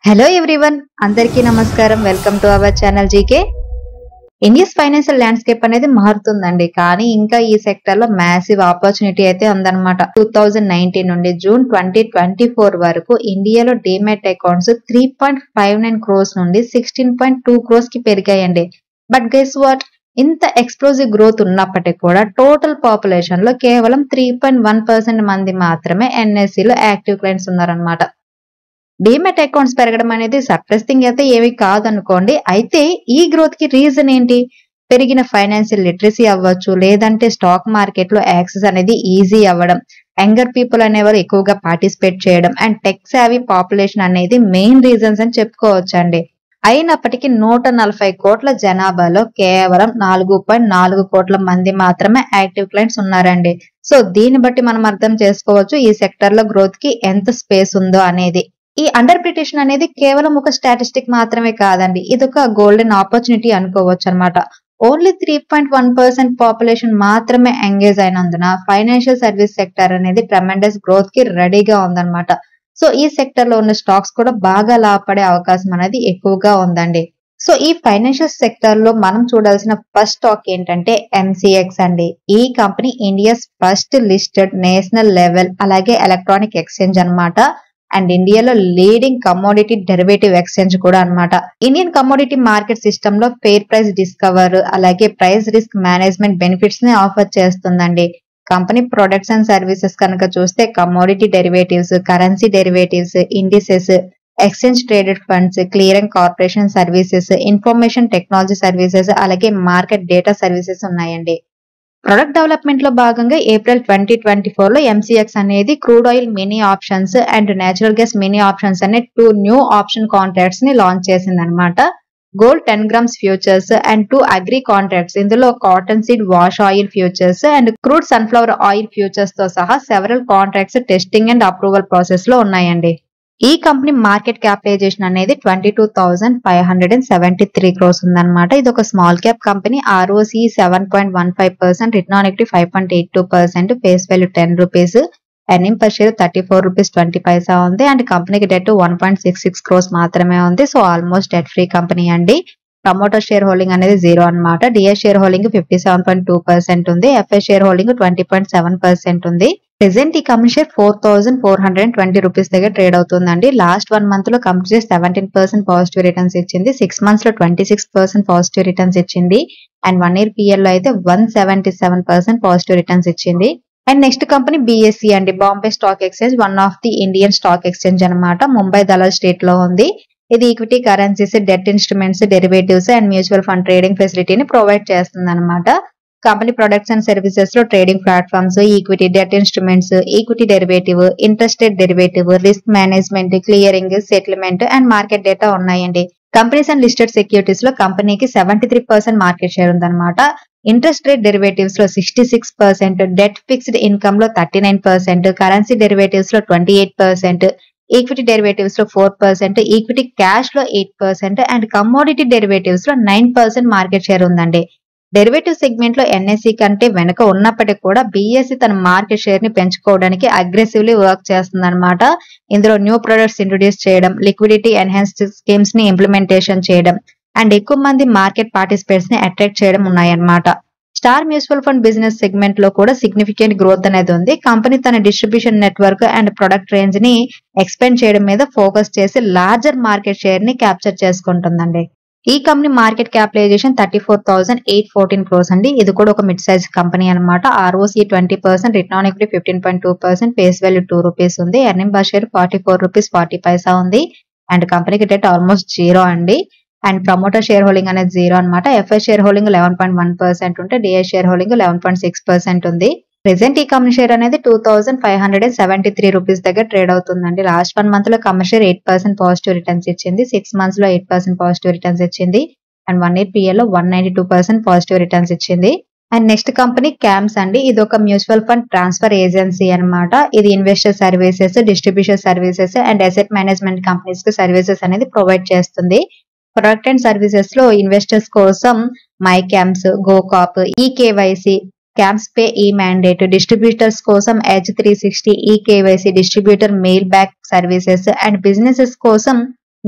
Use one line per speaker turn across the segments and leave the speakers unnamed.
Hello everyone, అందరికీ నమస్కారం. Welcome to our channel GK. India's financial landscape అనేది మారుతుందండి, కానీ ఇంకా ఈ సెక్టర్ లో మ్యాసివ్ ఆపర్చునిటీ అయితే ఉందన్నమాట. 2019 నుండి జూన్ 2024 వరకు ఇండియాలో డీమ్యాట్ అకౌంట్స్ 3.59 క్రోర్స్ నుండి 16.2 క్రోర్స్ కి పెరిగాయండి. బట్ గెస్ వాట్, ఇంత ఎక్స్ప్లోజివ్ గ్రోత్ ఉన్నప్పటికీ కూడా టోటల్ పాపులేషన్ లో కేవలం 3.1% మంది మాత్రమే ఎన్ఎస్సి లో యాక్టివ్ క్లయింట్స్ ఉన్నారనమాట. డీమెట్ అకౌంట్స్ పెరగడం అనేది సర్ప్రైజింగ్ అయితే ఏమీ కాదనుకోండి. అయితే ఈ గ్రోత్ కి రీజన్ ఏంటి? పెరిగిన ఫైనాన్షియల్ లిటరసీ అవ్వచ్చు, లేదంటే స్టాక్ మార్కెట్ లో యాక్సెస్ అనేది ఈజీ అవ్వడం, యంగర్ పీపుల్ అనేవారు ఎక్కువగా పార్టిసిపేట్ చేయడం అండ్ టెక్ సావీ పాపులేషన్ అనేది మెయిన్ రీజన్స్ అని చెప్పుకోవచ్చు అండి. అయినప్పటికీ 140 కోట్ల జనాభాలో కేవలం 4.4 కోట్ల మంది మాత్రమే యాక్టివ్ క్లయింట్స్ ఉన్నారండి. సో దీన్ని బట్టి మనం అర్థం చేసుకోవచ్చు ఈ సెక్టర్ లో గ్రోత్ కి ఎంత స్పేస్ ఉందో అనేది. ఈ అండర్ప్రిటేషన్ అనేది కేవలం ఒక స్టాటిస్టిక్ మాత్రమే కాదండి, ఇది ఒక గోల్డెన్ ఆపర్చునిటీ అనుకోవచ్చు అనమాట. ఓన్లీ 3.1% పాపులేషన్ మాత్రమే ఎంగేజ్ అయినందున ఫైనాన్షియల్ సర్వీస్ సెక్టర్ అనేది ట్రెమెండస్ గ్రోత్ కి రెడీగా ఉందన్నమాట. సో ఈ సెక్టర్ లో ఉన్న స్టాక్స్ కూడా బాగా లాభపడే అవకాశం అనేది ఎక్కువగా ఉందండి. సో ఈ ఫైనాన్షియల్ సెక్టర్ లో మనం చూడాల్సిన ఫస్ట్ స్టాక్ ఏంటంటే ఎంసీఎక్స్ అండి. ఈ company India's first listed national level అలాగే ఎలక్ట్రానిక్ ఎక్స్చేంజ్ అన్నమాట. అండ్ ఇండియాలో లీడింగ్ కమోడిటీ డెరివేటివ్ ఎక్స్చేంజ్ కూడా అన్నమాట. ఇండియన్ కమోడిటీ మార్కెట్ సిస్టమ్ లో ఫెయిర్ ప్రైస్ డిస్కవర్ అలాగే ప్రైస్ రిస్క్ మేనేజ్మెంట్ బెనిఫిట్స్ ని ఆఫర్ చేస్తుందండి. కంపెనీ ప్రొడక్ట్స్ అండ్ సర్వీసెస్ కనుక చూస్తే commodity derivatives, currency derivatives, indices, exchange traded funds, clearing corporation services, information technology services అలాగే market data services ఉన్నాయండి. Product development లో భాగంగా April 2024 లో ఎంసీఎక్స్ అనేది crude oil mini options and natural gas mini options అనే 2 new option contracts ని launch చేసింది అనమాట. Gold 10 grams futures and 2 agri contracts, ఇందులో cotton seed wash oil futures and crude sunflower oil futures తో సహా several contracts testing and approval process లో ఉన్నాయండి. ఈ కంపెనీ మార్కెట్ క్యాపిటలైజేషన్ అనేది 22,573 క్రోర్స్ ఉందన్నమాట. ఇది ఒక small cap company. ROCE 7.15%, return on equity 5.82%, face value 10 rupees, earning per share 34 rupees 20 పైసా ఉంది. అండ్ కంపెనీకి డెట్ 1.66 క్రోర్స్ మాత్రమే ఉంది. So almost debt free company అండి. ప్రమోటర్ షేర్ హోల్డింగ్ అనేది 0 అనమాట. డిఎస్ షేర్ హోల్డింగ్ 57.2% ఉంది. ఎఫ్ఐ షేర్ హోల్డింగ్ 20.7% ఉంది. ప్రెసెంట్ ఈ కంపెనీ షేర్ 4,420 రూపీస్ దగ్గర ట్రేడ్ అవుతుందండి. లాస్ట్ 1 month లో కంపెనీ 17% పాజిటివ్ రిటర్న్స్ ఇచ్చింది, 6 months లో 26% పాజిటివ్ రిటర్న్స్ ఇచ్చింది, అండ్ 1 year PL లో అయితే 177% పాజిటివ్ రిటర్న్స్ ఇచ్చింది. అండ్ నెక్స్ట్ కంపెనీ BSE అండి, Bombay stock exchange, one of the Indian stock exchange అనమాట. ముంబై దలాల్ స్టేట్ లో ఉంది. ఇది equity, currencies, debt instruments, derivatives and mutual fund trading ఫెసిలిటీని ప్రొవైడ్ చేస్తుంది అనమాట. కంపెనీ ప్రొడక్ట్స్ అండ్ సర్వీసెస్ లో trading platforms, equity, debt instruments, equity derivative, interest rate derivative, risk management, clearing, settlement and market data ఉన్నాయండి. Companies and listed securities లో కంపెనీకి 73% market share ఉందన్నమాట. Interest rate derivatives లో 66%, debt fixed income లో 39%, currency derivatives లో 28%, equity derivatives లో 4%, equity cash లో 8% and commodity derivatives లో 9% మార్కెట్ షేర్ ఉందండి. డెరివేటివ్ సెగ్మెంట్ లో ఎన్ఎస్సి కంటే వెనక ఉన్నప్పటికీ కూడా బిఎస్సి తన మార్కెట్ షేర్ ని పెంచుకోవడానికి అగ్రెసివ్లీ వర్క్ చేస్తుంది అనమాట. ఇందులో న్యూ ప్రొడక్ట్స్ ఇంట్రొడ్యూస్ చేయడం, లిక్విడిటీ ఎన్హాన్స్డ్ స్కీమ్స్ ని ఇంప్లిమెంటేషన్ చేయడం అండ్ ఎక్కువ మంది మార్కెట్ పార్టిసిపేట్స్ ని అట్రాక్ట్ చేయడం ఉన్నాయన్నమాట. Star mutual fund business segment లో కూడా సిగ్నిఫికెంట్ గ్రోత్ అనేది ఉంది. కంపెనీ తన distribution network and product range ని ఎక్స్పెండ్ చేయడం మీద ఫోకస్ చేసి లార్జర్ మార్కెట్ షేర్ ని క్యాప్చర్ చేసుకుంటుందండి. ఈ కంపెనీ మార్కెట్ క్యాపిటలైజేషన్ 34,814 క్రోర్స్ అండి. ఇది కూడా ఒక మిడ్ సైజ్ కంపెనీ అనమాట. ROCE 20%, return on equity 15.2%, face value 2 rupees ఉంది, ఎర్నింగ్ పర్ షేర్ 44 రూపీస్ 40 పైసా ఉంది. అండ్ కంపెనీకి డెట్ ఆల్మోస్ట్ 0 అండి. అండ్ ప్రమోటర్ షేర్ హోల్డింగ్ అనేది 0 అనమాట. ఎఫ్ఐ షేర్ హోల్డింగ్ 11.1% ఉంటే డిఐ షేర్ హోల్డింగ్ 11.6% ఉంది. ప్రెసెంట్ ఈ కంపెనీ షేర్ అనేది 2,573 రూపీస్ దగ్గర ట్రేడ్ అవుతుందండి. లాస్ట్ 1 month లో కంపెనీ షేర్ 8% పాజిటివ్ రిటర్న్స్ ఇచ్చింది, 6 months లో 8% పాజిటివ్ రిటర్న్స్ ఇచ్చింది, అండ్ 1 year PL లో 192% పాజిటివ్ రిటర్న్స్ ఇచ్చింది. అండ్ నెక్స్ట్ కంపెనీ క్యామ్స్ అండి. ఇది ఒక మ్యూచువల్ ఫండ్ ట్రాన్స్ఫర్ ఏజెన్సీ అనమాట. ఇది investor services, distribution services and asset management companies కి సర్వీసెస్ అనేది ప్రొవైడ్ చేస్తుంది. ప్రొడక్ట్ అండ్ సర్వీసెస్ లో ఇన్వెస్టర్స్ కోసం my CAMS, GoCorp, eKYC, CAMS pay e mandate, distributors కోసం edge 360, eKYC, distributor mail back services and businesses కోసం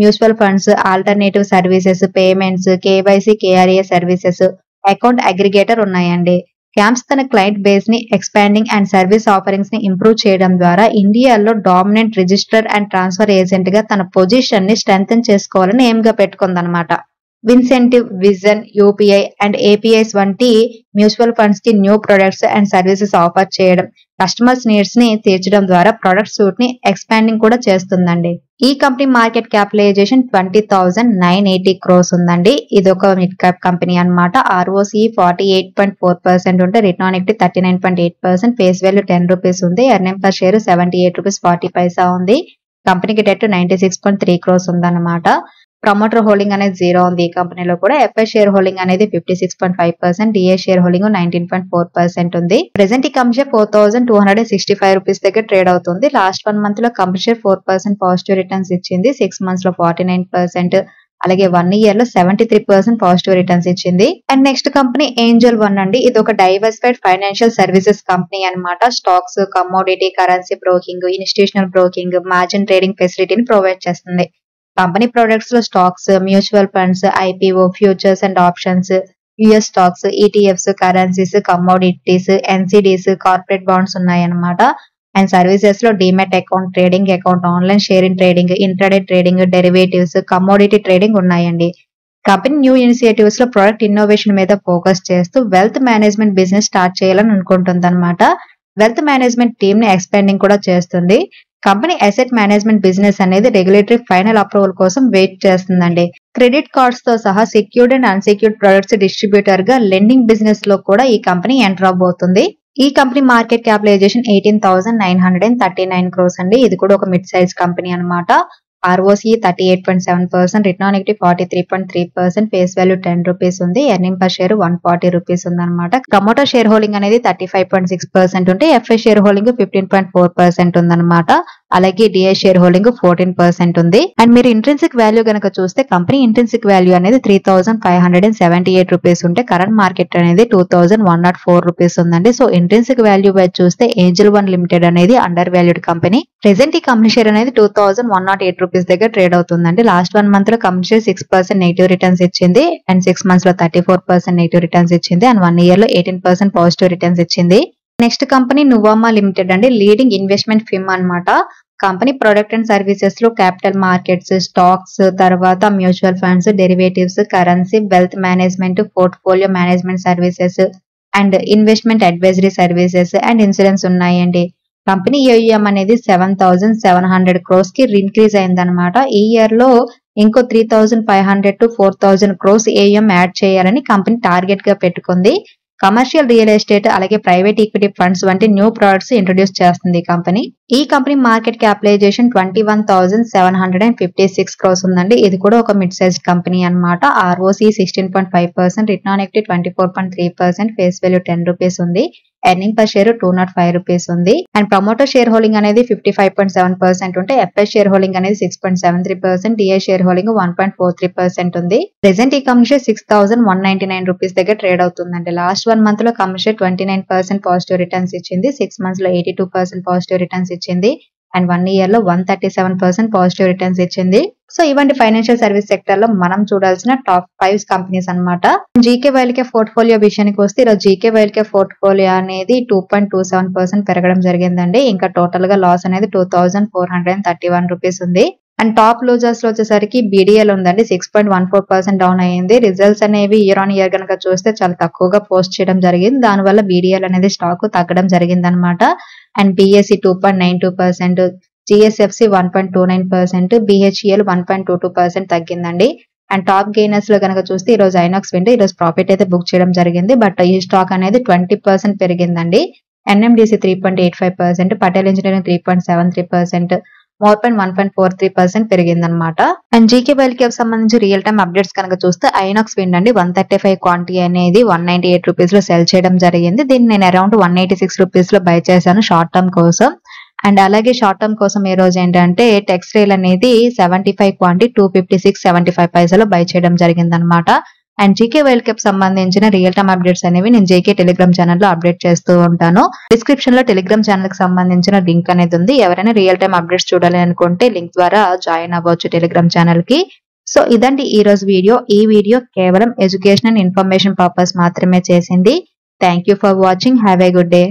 mutual funds, alternative services, payments, KYC, KRA services, account aggregator ఉన్నాయండి. CAMS తన client base ని expanding and service offerings ని improve చేయడం ద్వారా ఇండియాలో dominant register and transfer agent గా తన పొజిషన్ ని స్ట్రెంథెన్ చేసుకోవాలని ఎయిమ్ గా పెట్టుకుందన్నమాట. Incentive, vision, UPI and APIs వంటి మ్యూచువల్ ఫండ్స్ కి new products and services offer చేయడం, కస్టమర్స్ నీడ్స్ ని తీర్చడం ద్వారా ప్రొడక్ట్ సూట్ ని ఎక్స్పాండింగ్ కూడా చేస్తుందండి. ఈ కంపెనీ మార్కెట్ క్యాపిటలైజేషన్ 20,980 crores ఉందండి. ఇది ఒక మిడ్ క్యాప్ కంపెనీ అన్నమాట. ROCE 48.4% ఉంటే return on equity 39.8%, face value 10 rupees ఉంది. ఎర్నింగ్ పర్ షేర్ 78 రూపీస్ 40 పైసా ఉంది. కంపెనీకి డెట్ 96.3 crores ఉందన్నమాట. ప్రమోటర్ హోల్డింగ్ అనేది 0 ఉంది ఈ కంపెనీలో కూడా. ఎఫ్ఐ షేర్ హోల్డింగ్ అనేది 56.5%, డిఏ షేర్ హోల్డింగ్ 19.4% ఉంది. ప్రెసెంట్ ఈ కంపెనీ షేర్ 4,265 రూపీస్ దగ్గర ట్రేడ్ అవుతుంది. లాస్ట్ 1 month లో కంపెనీ షేర్ 4% పాజిటివ్ రిటర్న్స్ ఇచ్చింది. 6 months లో 49%, అలాగే 1 year లో 73% పాజిటివ్ రిటర్న్స్ ఇచ్చింది. And next company Angel One అండి. ఇది ఒక డైవర్సిఫైడ్ ఫైనాన్షియల్ సర్వీసెస్ కంపెనీ అన్నమాట. Stocks, commodity, currency broking, institutional broking, margin trading ఫెసిలిటీని ప్రొవైడ్ చేస్తుంది. కంపెనీ ప్రొడక్ట్స్ లో stocks, mutual funds, IPO, futures and options, US stocks, ETFs, currencies, commodities, NCDs, corporate bonds ఉన్నాయన్నమాట. And services లో demat account, trading account, online sharing trading, intraday trading, derivatives, commodity trading ఉన్నాయండి. Company new initiatives లో product innovation మీద focus చేస్తూ wealth management business start చేయాలని అనుకుంటుంది అనమాట. Wealth management team ని ఎక్స్పాండింగ్ కూడా చేస్తుంది. కంపెనీ అసెట్ మేనేజ్మెంట్ బిజినెస్ అనేది రెగ్యులేటరీ ఫైనల్ అప్రూవల్ కోసం వెయిట్ చేస్తుందండి. క్రెడిట్ కార్డ్స్ తో సహా secured and unsecured products distributor గా లెండింగ్ బిజినెస్ లో కూడా ఈ కంపెనీ ఎంటర్ అవబోతుంది. ఈ కంపెనీ మార్కెట్ క్యాపిటలైజేషన్ 18,939 crores అండి. ఇది కూడా ఒక మిడ్ సైజ్ కంపెనీ అన్నమాట. ROCE 38.7%, return on equity 43.3%, face value 10 rupees ఉంది. ఎర్నింగ్ పర్ షేర్ 140 రూపీస్ ఉందన్నమాట. ప్రమోటర్ షేర్ హోల్డింగ్ అనేది 35.6% ఉంటే ఎఫ్ఐ షేర్ హోల్డింగ్ 15.4% ఉందన్నమాట. అలాగే డిఐ షేర్ హోల్డింగ్ 14% ఉంది. అండ్ మీరు ఇంట్రెన్సిక్ వాల్యూ గనక చూస్తే కంపెనీ ఇంట్రెన్సిక్ వాల్యూ అనేది 3,578 రూపీస్ ఉంటే కరెంట్ మార్కెట్ అనేది 2,104 రూపీస్ ఉందండి. సో ఇంట్రెన్సిక్ వాల్యూ వైజ్ చూస్తే ఏంజల్ వన్ లిమిటెడ్ అనేది అండర్ వాల్యూడ్ కంపెనీ. ప్రెసెంట్ ఈ కంపెనీ షేర్ అనేది 2,108 రూపీస్ దగ్గర ట్రేడ్ అవుతుందండి. లాస్ట్ 1 month లో కంపెనీ షేర్ 6% నెగిటివ్ రిటర్న్స్ ఇచ్చింది. అండ్ 6 months లో 34% నెగిటివ్ రిటర్న్స్ ఇచ్చింది. అండ్ 1 year లో 18% పాజిటివ్ రిటర్న్స్ ఇచ్చింది. నెక్స్ట్ కంపెనీ నువామా లిమిటెడ్ అండి. లీడింగ్ ఇన్వెస్ట్మెంట్ ఫిమ్ అన్నమాట. కంపెనీ ప్రొడక్ట్ అండ్ సర్వీసెస్ లో క్యాపిటల్ మార్కెట్స్, స్టాక్స్, తర్వాత mutual funds, derivatives, currency, wealth management, portfolio management services and investment advisory services and insurance ఉన్నాయండి. Company AUM అనేది 7,700 crores కి increase అయిందనమాట. ఈ year లో ఇంకో 3,500 to 4,000 crores ఏయుఎం యాడ్ చేయాలని కంపెనీ టార్గెట్ గా పెట్టుకుంది. కమర్షియల్ రియల్ ఎస్టేట్ అలాగే ప్రైవేట్ ఈక్విటీ ఫండ్స్ వంటి న్యూ ప్రొడక్ట్స్ ఇంట్రొడ్యూస్ చేస్తుంది ఈ కంపెనీ. ఈ కంపెనీ మార్కెట్ క్యాపిటలైజేషన్ 21,756 crores ఉందండి. ఇది కూడా ఒక మిడ్ సైజ్ కంపెనీ అన్నమాట. ROCE 16.5%, return on equity 24.3%, face value 10 rupees ఉంది. ఎర్నింగ్ పర్ షేర్ 205 రూపీస్ ఉంది. అండ్ ప్రమోటర్ షేర్ హోల్డింగ్ అనేది 55.7% ఉంటే ఎఫ్ఐ షేర్ హోల్డింగ్ అనేది 6.73%, డిఐ షేర్ హోల్డింగ్ 1.43% ఉంది. ప్రెసెంట్ ఈ కంపెనీ షేర్ 6,199 రూపీస్ దగ్గర ట్రేడ్ అవుతుందండి. లాస్ట్ 1 month లో కంపెనీ షేర్ 29% పాజిటివ్ రిటర్న్స్ ఇచ్చింది. 6 months లో 82% పాజిటివ్ రిటర్న్స్ ఇచ్చింది. అండ్ 1 year లో 137% పాజిటివ్ రిటర్న్స్ ఇచ్చింది. సో ఇవంటి ఫైనాన్షియల్ సర్వీస్ సెక్టర్ లో మనం చూడాల్సిన టాప్ 5 కంపెనీస్ అన్నమాట. జీకే వైల్కే పోర్ట్ఫోలియో విషయానికి వస్తే ఈరోజు జీకే వైల్కే పోర్ట్ఫోలియో అనేది 2.27% పెరగడం జరిగిందండి. ఇంకా టోటల్ గా లాస్ అనేది 2,431 రూపీస్ ఉంది. అండ్ టాప్ లూజర్స్ లో వచ్చేసరికి బీడీఎల్ ఉందండి. 6.14% డౌన్ అయ్యింది. రిజల్ట్స్ అనేవి ఇయర్ ఆన్ ఇయర్ కనుక చూస్తే చాలా తక్కువగా పోస్ట్ చేయడం జరిగింది. దానివల్ల బీడీఎల్ అనేది స్టాక్ తగ్గడం జరిగింది అనమాట. అండ్ బిఎస్సి 2.92%, జిఎస్ఎఫ్సి 1.29%, బిహెచ్ఈఎల్ 1.22% తగ్గిందండి. అండ్ టాప్ గెయినర్స్ లో కనుక చూస్తే ఈ రోజు ఐనాక్స్ విండ్ ఈ రోజు ప్రాఫిట్ అయితే బుక్ చేయడం జరిగింది. బట్ ఈ స్టాక్ అనేది 20% పెరిగిందండి. ఎన్ఎండిసి 3.85%, పటేల్ ఇంజనీరింగ్ 3.73%, మోర్పెన్ 1.43% పెరిగిందనమాట. అండ్ జీకే వైల్కే సంబంధించి రియల్ టైమ్ అప్డేట్స్ కనుక చూస్తే ఐనాక్స్ విండ్ అండి 135 క్వాంటిటీ అనేది 198 రూపీస్ లో సెల్ చేయడం జరిగింది. దీన్ని నేను అరౌండ్ 186 రూపీస్ లో బై చేశాను షార్ట్ టర్మ్ కోసం. అండ్ అలాగే షార్ట్ టర్మ్ కోసం ఈ రోజు ఏంటంటే టెక్స్టైల్ అనేది 75 క్వాంటిటీ 256.75 పైసలో బై చేయడం జరిగింది అనమాట. అండ్ జీకే వరల్డ్ కప్ సంబంధించిన రియల్ టైమ్ అప్డేట్స్ అనేవి నేను జేకే టెలిగ్రామ్ ఛానల్లో అప్డేట్ చేస్తూ ఉంటాను. డిస్క్రిప్షన్ లో టెలిగ్రామ్ ఛానల్ కి సంబంధించిన లింక్ అనేది ఉంది. ఎవరైనా రియల్ టైమ్ అప్డేట్స్ చూడాలి అనుకుంటే లింక్ ద్వారా జాయిన్ అవ్వచ్చు టెలిగ్రామ్ ఛానల్ కి. సో ఇదండి ఈ రోజు వీడియో. ఈ వీడియో కేవలం ఎడ్యుకేషన్ అండ్ ఇన్ఫర్మేషన్ పర్పస్ మాత్రమే చేసింది. Thank you for watching. Have a good day.